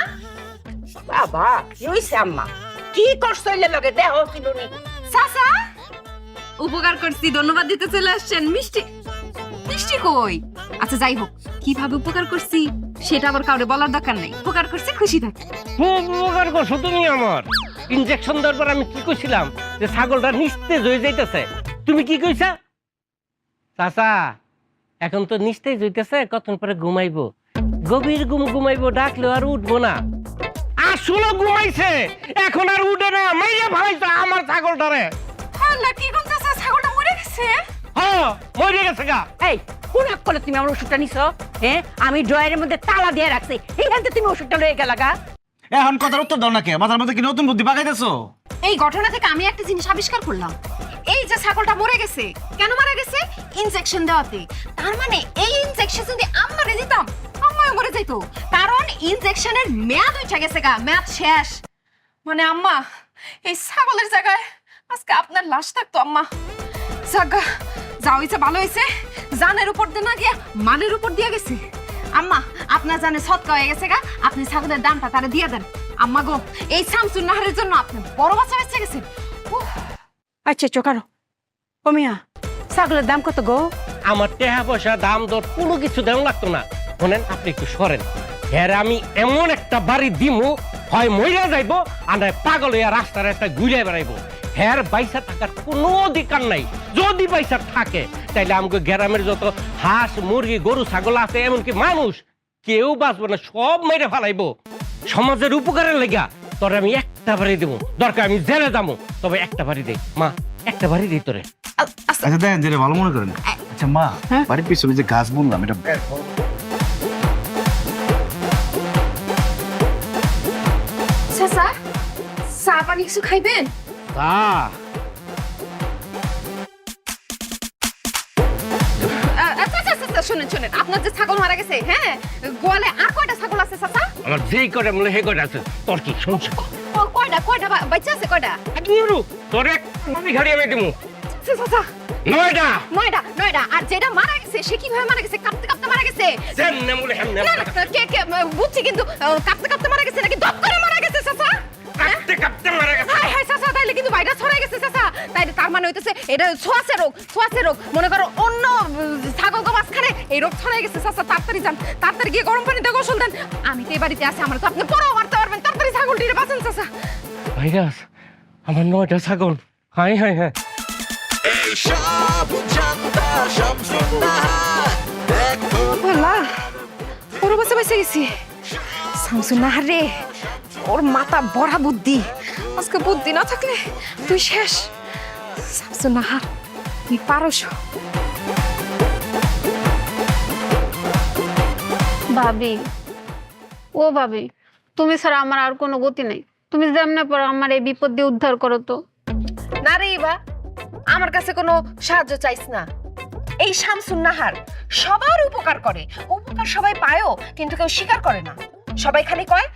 বাবা কি হইছে আম্মা? কি করছো এলে লগে দেহ ছিলুনি? চাচা, উপকার করছি, ধন্যবাদ দিতে চলে আসছেন। মিষ্টি মিষ্টি কই? আচ্ছা যাই হোক, কিভাবে উপকার করছি সেটা আবার কাউরে বলার দরকার নেই। উপকার করছি, খুশি থাকি। খুব উপকার করছো তুমি আমার। ইনজেকশন দেওয়ার পর আমি কি কইছিলাম যে ছাগলটা নিস্তেজ হয়ে যাইতেছে, তুমি কি কইছা? চাচা, এখন তো নিস্তেজ হইতেছে, কতক্ষণ পরে ঘুমাইবো, গভীর ঘুম ঘুমাইবো, ডাকলেও আর উঠবো না। আসলে ঘুমাইছে, এখন আর উঠে না, মাইয়া ভালাইছে আমার ছাগলটারে। আল্লাহ, কি কোন চাচা, ছাগলটা মরে গেছে? হ্যাঁ, মরে গেছে গা। এই কোন হাত করে তুমি আমার ওষুধটা নিছো? হ্যাঁ, আমি ড্রয়ারের মধ্যে তালা দিয়ে রাখছি, এইখান থেকে তুমি ওষুধটা লয়ে গেলা গা। এখন কথার উত্তর দাও না কে? মাথার মধ্যে কি নতুন বুদ্ধি পাকাইতেছো? এই ঘটনা থেকে আমি একটা জিনিস আবিষ্কার করলাম। এই যে ছাগলটা মরে গেছে, কেন মারা গেছে? ইনজেকশন দেওয়াতে। তার মানে এই ইনজেকশন যদি আমারে দিতাম, আম্মাও মরে যাইতো। কারণ ইনজেকশনের মেয়াদ উঠে গেছে গা, মেয়াদ শেষ। মানে আম্মা, এই ছাগলের জায়গায় আজকে আপনার লাশ থাকতো আম্মা। জাগা, যা হয়েছে ভালো হয়েছে, জানের উপর দিয়ে না গিয়া মানের উপর দিয়ে গেছে। আম্মা, আপনার জানে সৎকা হয়ে গেছে গা, আপনি ছাগলের দামটা তারা দিয়ে দেন। আম্মা গো, এই শামসুন নাহারের জন্য আপনি বড় বাচ্চা বেঁচে গেছেন। আচ্ছা চোখারো, ও মিয়া, ছাগলের দাম কত গো? আমার টাকা পয়সা দাম দর কোনো কিছু দেওয়া লাগতো না। শোনেন, আপনি একটু সরেন। হ্যাঁ, আমি এমন একটা বাড়ি দিমু, হয় মইরা যাইবো আর নয় পাগল হইয়া রাস্তার একটা ঘুরে বেড়াইবো। হ্যাঁ, বাইসা থাকার কোনো অধিকার নাই। যদি বাইসা থাকে তাইলে আমাকে গ্রামের যত হাঁস মুরগি গরু ছাগল আছে, এমনকি মানুষ, কেউ বাঁচবো না, সব মেরে ফেলাইবো। সমাজের উপকারের লেগা তোরে আমি একটা বাড়ি দেবো, দরকার আমি জেলে যাবো, তবে একটা বাড়ি দেই। মা, একটা বাড়ি দিই তোরে। আচ্ছা দেখেন, যেটা ভালো মনে করেন। আচ্ছা মা, বাড়ির পিছনে যে গাছ বুনলাম, এটা চাচা, চা পানি কিছু খাইবেন? শুনেন শুনেন, আপনার যে ছাগল মারা গেছে, হ্যাঁ, গোয়ালে আর কয়টা ছাগল আছে চাচা? আমার যেই করে মনে হে করে আছে, তোর কি শুনছে? কয়টা কয়টা বাচ্চা আছে কয়টা? তোরে আমি ঘাড়ি আমি দিমু। চাচা, নয়টা। নয়টা নয়টা। আর যেটা মারা গেছে সে কিভাবে মারা গেছে? কাঁপতে কাঁপতে মারা গেছে? যেমনে মনে হেমনে না, না, কে কে বুঝছি, কিন্তু কাঁপতে কাঁপতে মারা গেছে নাকি দপ করে মারা গেছে চাচা? কাঁপতে কাঁপতে মারা গেছে। হাই হাই চাচা, তাইলে কিন্তু ভাইরাস ছড়াই গেছে চাচা। তাইলে তার মানে হইতেছে এটা ছোঁয়াচে রোগ, ছোঁয়াচে রোগ। মনে করো অন্য ছাগল গো মাঝখানে এই রোগ ছড়াই গেছে চাচা। তাড়াতাড়ি যান, তাড়াতাড়ি গিয়ে গরম পানিতে গোসল দেন। আমি তো এই বাড়িতে আছি, আমার তো আপনি পরেও মারতে পারবেন। তাড়াতাড়ি ছাগলটিরে বাঁচান চাচা। ভাইরাস, আমার 9টা ছাগল। High high high. সব জানতা শামসুন নাহার দেখো আল্লাহ, ওর বাসা বেঁচে গেছি। শামসুন নাহার রে, ওর মাথা বড়া বুদ্ধি। আজকে বুদ্ধি না থাকলে তুই শেষ। শামসুন নাহার, তুই পারস। ভাবি, ও ভাবি, তুমি ছাড়া আমার আর কোনো গতি নাই। তুমি যেমনে পারো আমার এই বিপদ দিয়ে উদ্ধার করো তো। না রে ইবা, আমার কাছে কোনো সাহায্য চাইস না। এই শামসুন নাহার সবার উপকার করে, উপকার সবাই পায়ও, কিন্তু কেউ স্বীকার করে না। সবাই খালি কয়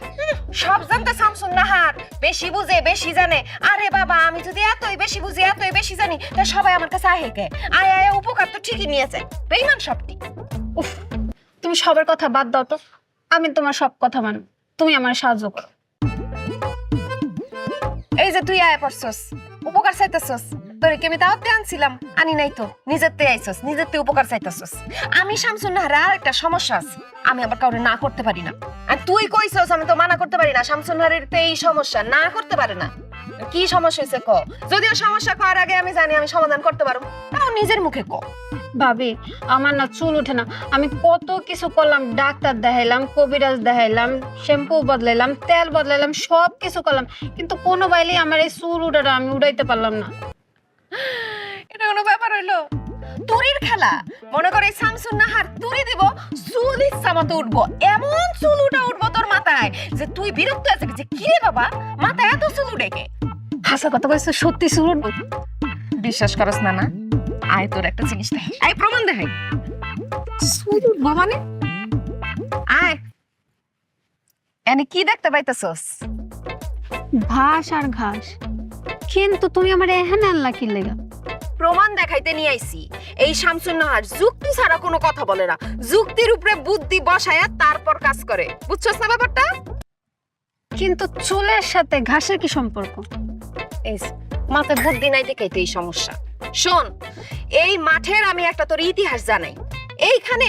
সব জানতে শামসুন নাহার বেশি বুঝে, বেশি জানে। আরে বাবা, আমি যদি এতই বেশি বুঝি, এতই বেশি জানি, তা সবাই আমার কাছে আহে কে? আয় আয়, উপকার তো ঠিকই নিয়েছে। বেইমান সবটি। উফ, তুমি সবার কথা বাদ দাও তো, আমি তোমার সব কথা মানি। তুমি আমার সাহায্য করো। এই যে তুই আয় পড়ছস, উপকার চাইতেছস, তোরে কি আমি দাওয়াতে আনছিলাম? আনি নাই তো, নিজের তে আইছস, নিজের তে উপকার চাইতেছস। আমি শামসুন নাহার আর একটা সমস্যা আছে, আমি আবার কাউরে না করতে পারি না। আর তুই কইছস আমি তো মানা করতে পারি না। শামসুন নাহারের তো এই সমস্যা, না করতে পারে না। কি সমস্যা হয়েছে ক? যদিও সমস্যা করার আগে আমি জানি আমি সমাধান করতে পারবো, তাও নিজের মুখে ক। ভাবি, আমার না চুল ওঠে না। আমি কত কিছু করলাম, ডাক্তার দেখাইলাম, কবিরাজ দেখাইলাম, শ্যাম্পু বদলাইলাম, তেল বদলাইলাম, সব কিছু করলাম, কিন্তু কোনো বাইলেই আমার এই চুল উঠাটা আমি উড়াইতে পারলাম না। এটা কোনো ব্যাপার হইলো? তুরির খেলা। মনে করে শামসুন নাহার তুরি দিব, চুল ইচ্ছা মতো উঠবো, এমন চুল উঠবো তোর মাথায় যে তুই বিরক্ত আছে যে কি রে বাবা, মাথায় এত চুল উঠে কে? হাসা কথা কইছো, সত্যি চুল উঠবো? বিশ্বাস করস না? না, আয় তোর একটা জিনিস দেখ, আয় প্রমাণ দেখাই। চুল উঠবো মানে? আয়, এনে কি দেখতে পাইতেছস? ঘাস আর ঘাস, কিন্তু তুমি আমার এখানে আনলা কি লেগা? প্রমাণ দেখাইতে নিয়ে আইছি। এই শামসুন নাহার যুক্তি ছাড়া কোনো কথা বলে না, যুক্তির উপরে বুদ্ধি বসায়া তারপর কাজ করে। বুঝছস না ব্যাপারটা? কিন্তু চুলের সাথে ঘাসের কি সম্পর্ক? এই মাথায় বুদ্ধি নাই দেখেই তো এই সমস্যা। শোন, এই মাঠের আমি একটা তোর ইতিহাস জানাই। এইখানে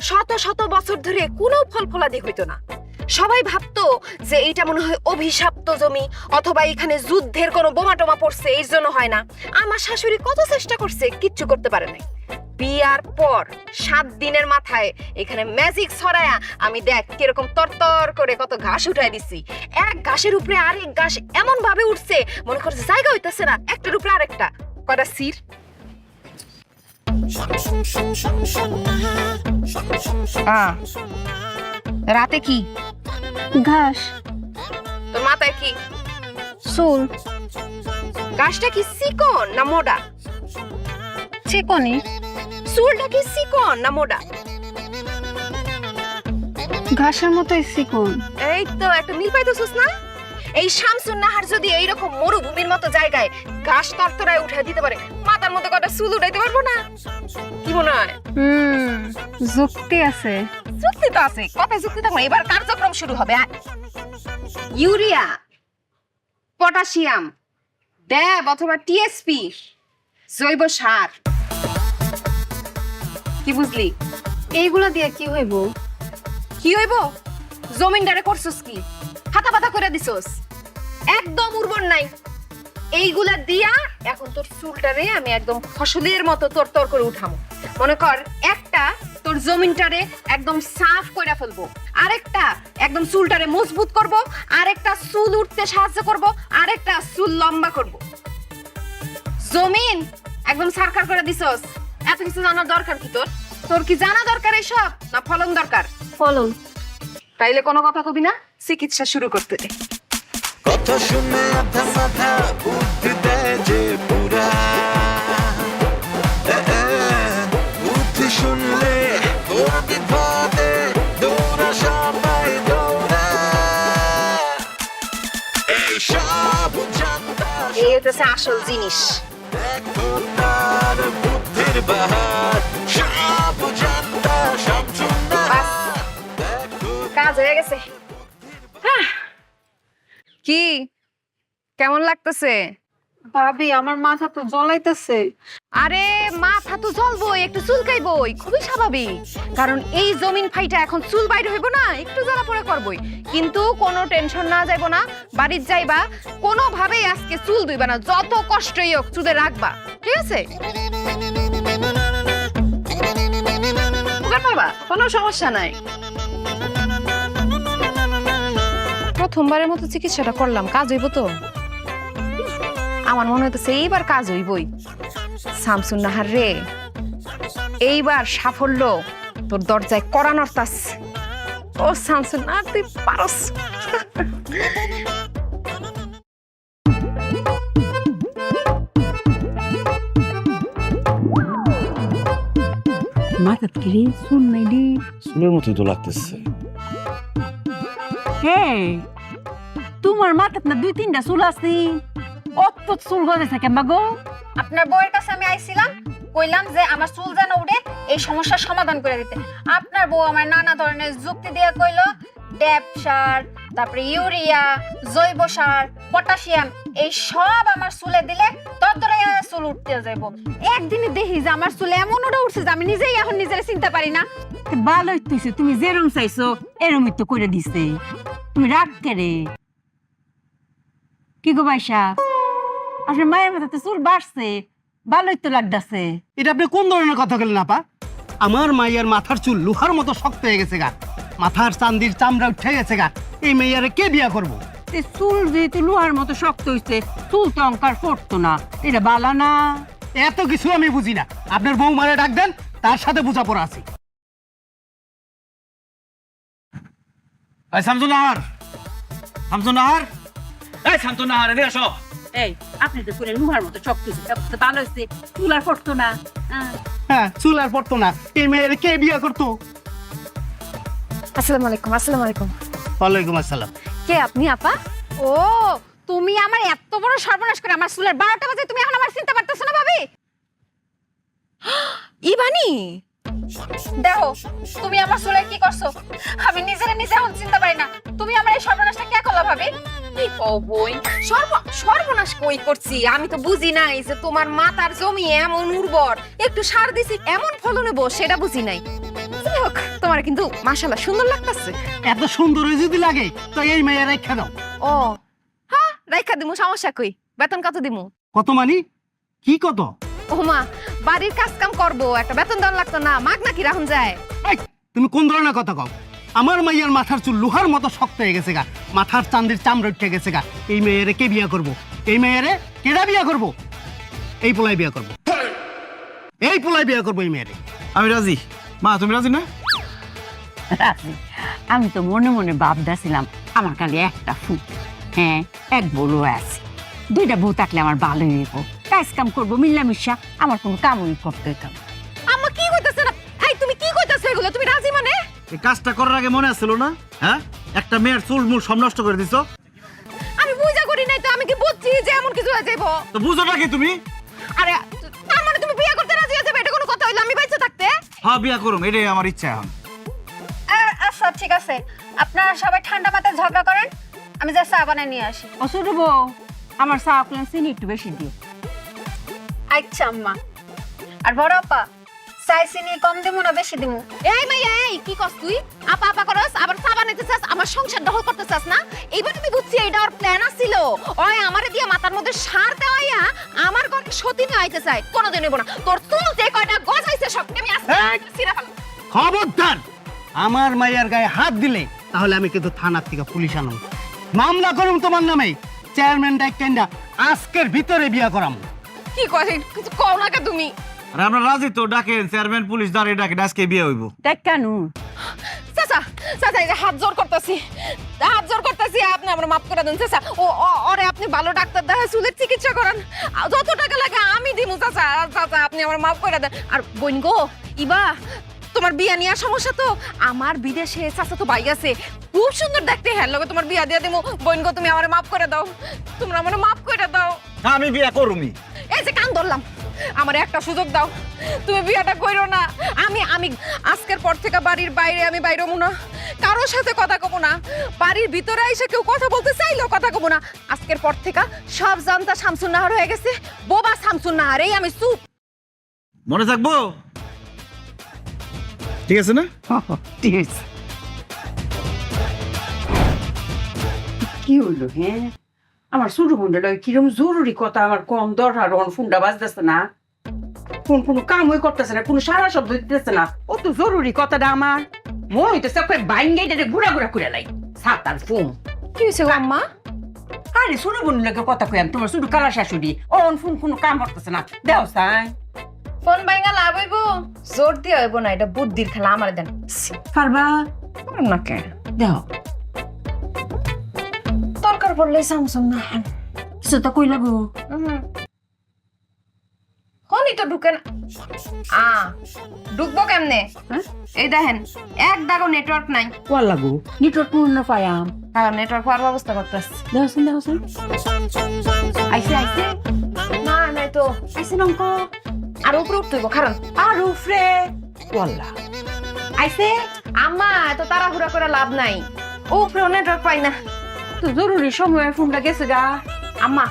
শত শত বছর ধরে কোনো ফল ফলাদি হইতো না। সবাই ভাবতো যে এইটা মনে হয় অভিশপ্ত জমি, অথবা এখানে যুদ্ধের কোনো বোমা টোমা পড়ছে, এই জন্য হয় না। আমার শাশুড়ি কত চেষ্টা করছে, কিচ্ছু করতে পারে নাই। বিয়ার পর 7 দিনের মাথায় এখানে ম্যাজিক ছড়ায়া আমি দেখ কিরকম তরতর করে কত ঘাস উঠাই দিছি। এক ঘাসের উপরে আরেক ঘাস এমন ভাবে উঠছে মনে করছে জায়গা হইতাছে না, একটার উপরে আরেকটা। কয়টা সির রাতে কি ঘাস, তোর মাথায় কি চুল, ঘাসটা কি চিকন না মোটা? চিকনি, চুলটা কি চিকন না মোটা? ঘাসের মতোই চিকন। এই তো একটা মিল পাইতেছিস না? এই শামসুন নাহার যদি এইরকম মরুভূমির মতো জায়গায় ঘাস তরতরায় উঠে দিতে পারে, মাথার মধ্যে কটা চুল উঠাইতে পারবো না? কি মনে হয়? যুক্তি আছে। যুক্তি তো আছে, কথায় যুক্তি থাকবে। এবার কার্যক্রম শুরু হবে। ইউরিয়া, পটাশিয়াম, ড্যাব অথবা টিএসপি, জৈব সার। কি বুঝলি? এইগুলা দিয়ে কি হইব? কি হইব? জমিনদারে করছস কি? হাতা পাতা করে দিছস, একদম উর্বর নাই। এইগুলা দিয়া এখন তোর চুলটারে আমি একদম ফসলের মতো তরতর করে উঠামো। মনে কর একটা তোর জমিনটারে একদম সাফ করে ফেলবো, আরেকটা একদম চুলটারে মজবুত করব, আরেকটা চুল উঠতে সাহায্য করব, আরেকটা চুল লম্বা করব। জমিন একদম সারকার করে দিছস। এত কিছু জানার দরকার কি তোর? তোর কি জানা দরকার এইসব, না ফলন দরকার? ফলন। তাইলে কোনো কথা কবি না, চিকিৎসা শুরু করতে দে। কথা শুনে আধা মাথা বুদ্ধি দেয় যে পুরা বুদ্ধি শুনলে তোর বিপদে দৌড়া সবাই দৌড়া এইসব জানতা এই হচ্ছে আসল জিনিস। দেখো তার বুদ্ধির বাহার সব জানতা সব শুননা কাজ হয়ে গেছে। কি কেমন লাগতেছে? ভাবি আমার মাথা তো জ্বলাইতেছে। আরে মাথা তো জ্বলবই, একটু চুলকাইবই, খুবই স্বাভাবিক। কারণ এই জমিন ফাইটা এখন চুল বাইরে হইব না, একটু জ্বালা পোড়া করবই। কিন্তু কোনো টেনশন না যাইব না, বাড়ির যাইবা, কোনোভাবেই আজকে চুল ধুইবা না, যত কষ্টই হোক চুলে রাখবা, ঠিক আছে? পারবা, কোনো সমস্যা নাই। প্রথমবারের মতো চিকিৎসাটা করলাম, কাজ হইব তো? আমার মনে হইতেছে এইবার কাজ হইবই। শামসুন নাহার রে, এইবার সাফল্য তোর দরজায় করা নড়তাস। ও শামসুন নাহার, তুই পারস। মাথা কিরে শুন নাই দি শুনের মতোই তো লাগতেছে। হ্যাঁ, তোমার মাথাত না 2-3টা চুল আছে, অত চুল গজেছে কেমবা গো? আপনার বউয়ের কাছে আমি আইছিলাম, কইলাম যে আমার চুল যেন উঠে, এই সমস্যার সমাধান করে দিতে। আপনার বউ আমার নানা ধরনের যুক্তি দিয়ে কইলো ড্যাপ সার, তারপরে ইউরিয়া, জৈব সার, পটাশিয়াম, এই সব আমার চুলে দিলে ততরে চুল উঠতে যাইব। একদিনে দেখি যে আমার চুলে এমন ওটা উঠছে যে আমি নিজেই এখন নিজের চিনতে পারি না। ভালো হইতেছে, তুমি যেরম চাইছো এরমই তো করে দিছে। তুমি রাগ কেড়ে কি গো বাইশা? আসলে মায়ের মাথাতে চুল বাড়ছে, ভালোই তো লাগতেছে। এটা আপনি কোন ধরনের কথা বলেন আপা? আমার মাইয়ার মাথার চুল লোহার মতো শক্ত হয়ে গেছে গা, মাথার চান্দির চামড়া উঠে গেছে গা। এই মেয়ারে কে বিয়া করবো? চুল যেহেতু লোহার মতো শক্ত হইছে, চুল তো অঙ্কার পড়তো না, এটা বালা না। এত কিছু আমি বুঝি না, আপনার বউ মারে ডাক দেন, তার সাথে বোঝাপড়া আছে। শামসুন নাহার, শামসুন নাহার, এই শামসুন নাহার, এদিকে আসো। এই আপনি তো করে লোহার মতো শক্ত হইছে, ভালো হইছে, চুল আর পড়তো না। হ্যাঁ, চুল আর পড়তো না। এই মেয়ের কে বিয়া করতো? আসসালামু আলাইকুম। আসসালামু আলাইকুম। ওয়ালাইকুম আসসালাম। কে আপনি আপা? ও, তুমি আমার এত বড় সর্বনাশ করে আমার চুলের 12টা বাজে তুমি এখন আমার চিনতে পারতেছো না ভাবি? ইবানি, দেখো তুমি আমার চুলে কি করছো, আমি নিজেরে নিজে এখন চিনতে পারি না। তুমি আমার এই সর্বনাশটা কে করলা ভাবি? কি কও বই? সর্বনাশ কই করছি? আমি তো বুঝি নাই যে তোমার মাতার জমি এমন উর্বর, একটু সার দিছি এমন ফলন হবো, সেটা বুঝি নাই। যাই হোক, তোমার কিন্তু মাশাআল্লাহ সুন্দর লাগতেছে। এত সুন্দর যদি লাগে তো এই মেয়ের রেখা দাও। ও হ্যাঁ, রাইখা দিমু, সমস্যা কই? বেতন কত দিমু? কত মানি? কি কত? ওমা বাড়ির কাজ কাম করবো, একটা বেতন দেওয়া লাগতো না, মাগ নাকি রাখুন যায়। এই, তুমি কোন ধরনের কথা কও? আমার মাইয়ার মাথার চুল লোহার মতো শক্ত হয়ে গেছে গা, মাথার চান্দির চামড়া উঠে গেছে গা। এই মেয়েরে কে বিয়া করব? এই মেয়েরে কেডা বিয়া করব? এই পোলাই বিয়া করব, এই পোলাই বিয়া করব এই মেয়েরে। আমি রাজি। মা তুমি রাজি না? রাজি। আমি তো মনে মনে ভাবতেছিলাম আমার খালি একটা ফুট, হ্যাঁ এক বউও আছে, দুইটা বউ থাকলে আমার ভালো হইব, কাজ কাম করবো মিল্লামিশা, আমার কোনো কামই করতে হইতো না। আম্মা কি কইতাছে না? এই তুমি কি কইতাছো এগুলো? তুমি রাজি মানে? এই কাজটা করার আগে মনে আসছিল না? হ্যাঁ, একটা মেয়ের চুল মূল সব নষ্ট করে দিছো। আমি বুঝা করি নাই তো, আমি কি বুঝছি যে এমন কিছু হয়ে যাইবো? তো বুঝো নাকি তুমি? আরে তার মানে তুমি বিয়ে করতে রাজি আছো? এটা কোনো কথা হইলো আমি বাইচে থাকতে? হ্যাঁ বিয়া করুম, এটাই আমার ইচ্ছা এখন। আচ্ছা ঠিক আছে, আপনারা সবাই ঠান্ডা মাথায় ঝগড়া করেন, আমি যা চা বানায় নিয়ে আসি। অসুর বউ, আমার চা প্লেন চিনি একটু বেশি দিও। আচ্ছা আম্মা। আর বড় আপা, চাই চিনি কম দিমু না বেশি দিমু? এই মাইয়া, এই কি কস তুই? আপা আপা করস, আবার চা বানাইতে চাস, আমার সংসার দখল করতে চাস না? এইবার তুমি বুঝছি এটা ওর প্ল্যান আছিল। ওই আমারে দিয়ে মাথার মধ্যে সার দেওয়াইয়া আমার ঘরে সতীনে আইতে চাই। কোনোদিন নেব না। তোর চুল যে কয়টা গজাইছে সব আমি আজকে ছিঁড়ে ফেলব। খবরদার আমার মাইয়ার গায়ে হাত দিলে তাহলে আমি কিন্তু থানার থেকে পুলিশ আনব, মামলা করুম তোমার নামে। চেয়ারম্যান ডাইকেন্ডা আজকের ভিতরে বিয়া করাম। কি কস? কিছু কও না কে তুমি? আর আমরা রাজি তো, ডাকেন চেয়ারম্যান পুলিশ দাঁড়িয়ে ডাকেন, আজকে বিয়ে হইব। দেখ কেন চাচা চাচা, এই যে হাত জোর করতেছি, হাত জোর করতেছি, আপনি আমার মাফ করে দেন চাচা। ওরে আপনি ভালো ডাক্তার দেখা চুলের চিকিৎসা করান, যত টাকা লাগে আমি দিমু চাচা। চাচা আপনি আমার মাফ করে দেন। আর বোন গো, ইবা তোমার বিয়া নিয়ে সমস্যা তো, আমার বিদেশে চাচা তো ভাই আছে, খুব সুন্দর দেখতে, হ্যাঁ লগে তোমার বিয়া দিয়ে দিমু। বোন গো তুমি আমার মাফ করে দাও, তোমরা আমার মাফ করে দাও। আমি বিয়া করুমি। এই যে কান ধরলাম, আমার একটা সুযোগ দাও, তুমি বিয়েটা কইরো না। আমি আজকের পর থেকে বাড়ির বাইরে আমি বাইরে হবো না, কারোর সাথে কথা কব না, বাড়ির ভিতরে এসে কেউ কথা বলতে চাইলেও কথা কব না। আজকের পর থেকে সব জানতা শামসুন নাহার হয়ে গেছে, বোবা শামসুন নাহার, এই আমি চুপ। মনে থাকবো? ঠিক আছে না? ঠিক আছে। কি হইলো? হ্যাঁ, আমার ছোট বোনটা কিরম জরুরি কথা আমার কম দরকার, ফোনটা বাজতেছে না, কোন কোনো কামই করতেছে না, কোনো সারা শব্দ দিতেছে না, ও তো জরুরি কথাটা আমার মনে হইতেছে বাইঙ্গাই ঘুরা ঘুরা করে লাই সাতার ফোন। কি হয়েছে আম্মা? আরে ছোট বোনের লোকের কথা কইম, তোমার শুধু কালা শাশুড়ি ওন ফোন কোনো কাম করতেছে না, দেও সাই ফোন বাইঙ্গা লাভ হইব? জোর দিয়ে হইব না, এটা বুদ্ধির খেলা, আমার দেন। পারবা না কে দেও দরকার পড়লে শামসুন নাহার সেটা কই লাগো। হনি তো ঢুকে না। ঢুকবো কেমনে? এই দেখেন এক দাগো নেটওয়ার্ক নাই। কোয়া লাগো নেটওয়ার্ক পূর্ণ পায়াম, কারণ নেটওয়ার্ক পাওয়ার ব্যবস্থা করতেছি। দেওছেন দেওছেন আইসে আইসে না নাই তো আইসে নঙ্ক আর উপরে উঠতে হইব, কারণ আর উফরে ওয়াল্লা আইসে। আম্মা এত তাড়াহুড়া করে লাভ নাই, উপরেও নেটওয়ার্ক পাই না। তো জরুরি সময় ফোনটা গেছে গা। আম্মা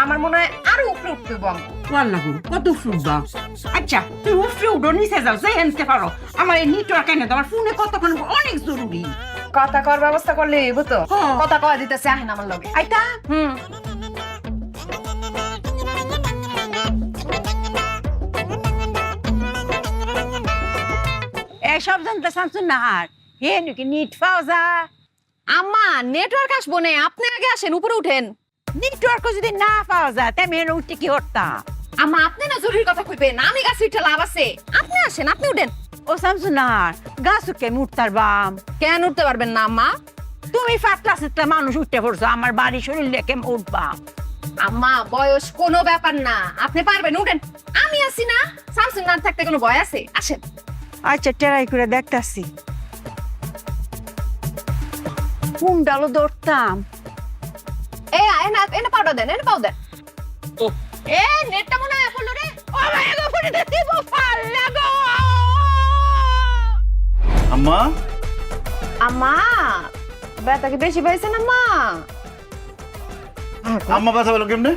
আমার মনে হয় আরো উপরে উঠতে হইব। ওয়াল্লা গো কত ফুটবা। আচ্ছা তুমি উফরে উঠো নিচে যাও, যাই আনতে পারো, আমার এই নেটওয়ার্ক এনে তোমার ফোনে কতক্ষণ অনেক জরুরি। কথা কর ব্যবস্থা করলে হইব তো। হ্যাঁ। কথা কয়া দিতেছে, আহেন আমার লগে। আইতা সব জানতে শামসুন নাহার হে নাকি নিট পাওয়া যা। আম্মা নেটওয়ার্ক আসবো না, আপনি আগে আসেন, উপরে উঠেন। নেটওয়ার্ক যদি না পাওয়া যায় তাই মেয়ে উঠতে কি করতাম। আম্মা আপনি না জরুরি কথা কইবেন, আমি গাছে উঠে লাভ আছে। আপনি আসেন, আপনি উঠেন। ও শামসুন নাহার গাছ উঠকে উঠতার বাম, কেন উঠতে পারবেন না আম্মা? তুমি ফাটলা সিটলা মানুষ উঠতে পড়ছো, আমার বাড়ি শরীর লেকে উঠবা। আম্মা বয়স কোনো ব্যাপার না, আপনি পারবেন, উঠেন। আমি আছি না, শামসুন না থাকতে কোনো ভয় আছে? আসেন। আচ্ছা ট্রাই করে দেখতাছি, কোন ডালো ধরতাম। এনে পাউডার দেন, এনে পাউডার। ও এ নেটটা মনে হয় পড়লো রে। ও মাই গো ফোনে দিব পাল্লা গো। আম্মা আম্মা ব্যথা কি বেশি পাইছে না আম্মা? আম্মা কথা বলো কেমনে?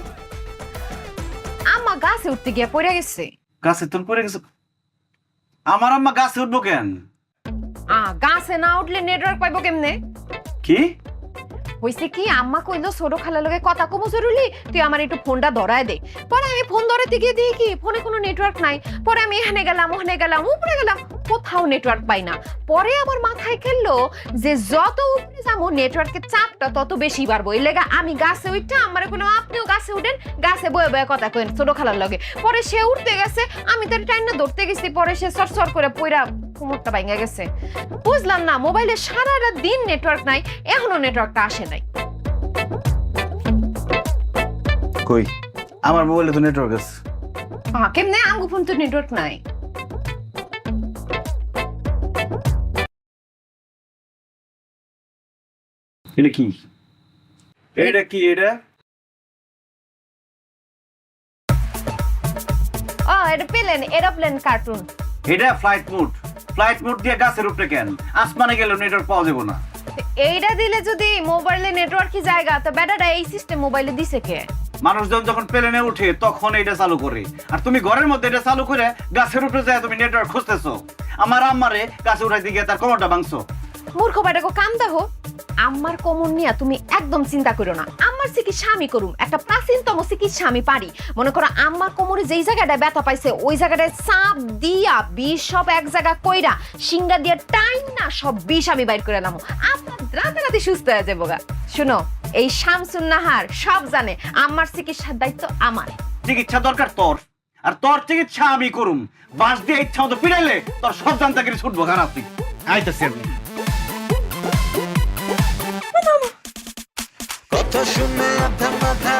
আম্মা গাছে উঠতে গিয়ে পড়ে গেছে। গাছে তোর পড়ে গেছে? আমার আম্মা গাছে উঠবো কেন? গাছে না উঠলে নেটওয়ার্ক পাইবো কেমনে? কি হইছে কি আম্মা কইলো ছোট খালার লগে কথা কমু জরুরি, তুই আমার একটু ফোনটা ধরায় দে। পরে আমি ফোন ধরাতে গিয়ে দেখি কি ফোনে কোনো নেটওয়ার্ক নাই। পরে আমি এখানে গেলাম, ওখানে গেলাম, উপরে গেলাম, কোথাও নেটওয়ার্ক পাই না। পরে আমার মাথায় খেললো যে যত উপরে যাবো নেটওয়ার্কের চাপটা তত বেশি বাড়বো। এই লেগে আমি গাছে উঠটা আমার কোনো আপনিও গাছে উঠেন, গাছে বয়ে বয়ে কথা কইন ছোট খালার লগে। পরে সে উঠতে গেছে, আমি তার টাইনা ধরতে গেছি, পরে সে সরসর করে পইরা কোমরটা ভাঙা গেছে। বুঝলাম না মোবাইলে সারাটা দিন নেটওয়ার্ক নাই, এখনো নেটওয়ার্কটা আসে নাই। কই আমার মোবাইলে তো নেটওয়ার্ক আছে। কেমনে আমগো ফোন তো নেটওয়ার্ক নাই? এটা কি এটা কি এটা এটা পেলেন এরোপ্লেন কার্টুন। এটা ফ্লাইট মোড দিয়ে গাছের উপরে কেন? আসমানে গেলে নেটওয়ার্ক পাওয়া যাবে না। এইটা দিলে যদি মোবাইলে নেটওয়ার্কই জায়গা, তো ব্যাটাটা এই সিস্টেম মোবাইলে দিছে কে? মানুষজন যখন প্লেনে উঠে তখন এটা চালু করে, আর তুমি ঘরের মধ্যে এটা চালু করে গাছের উপরে যায় তুমি নেটওয়ার্ক খুঁজতেছো। আমার আম্মারে গাছে উঠাইতে গিয়ে তার কোমরটা ভাঙছো। মূর্খ বেটাকে কাম দেখো। আমার কোমর নিয়ে তুমি একদম চিন্তা করো না, আমার চিকিৎসা আমি করুম। একটা প্রাচীনতম চিকিৎসা আমি পারি। মনে করো আমার কোমরে যেই জায়গাটায় ব্যথা পাইছে ওই জায়গাটায় চাপ দিয়া বিষ সব এক জায়গা কইরা সিঙ্গা দিয়ে টাইম না সব বিষ আমি বাইর করে নামো, আপনার রাতারাতি সুস্থ হয়ে যাবো গা। শুনো, এই শামসুন নাহার সব জানে আমার চিকিৎসার দায়িত্ব আমার। চিকিৎসা দরকার তোর, আর তোর চিকিৎসা আমি করুম। বাস দিয়ে ইচ্ছা মতো পিড়াইলে তোর সব জানতাগিরি ছুটবো খারাপ। আইতাছি আমি। কথা শুনে আধা মাথা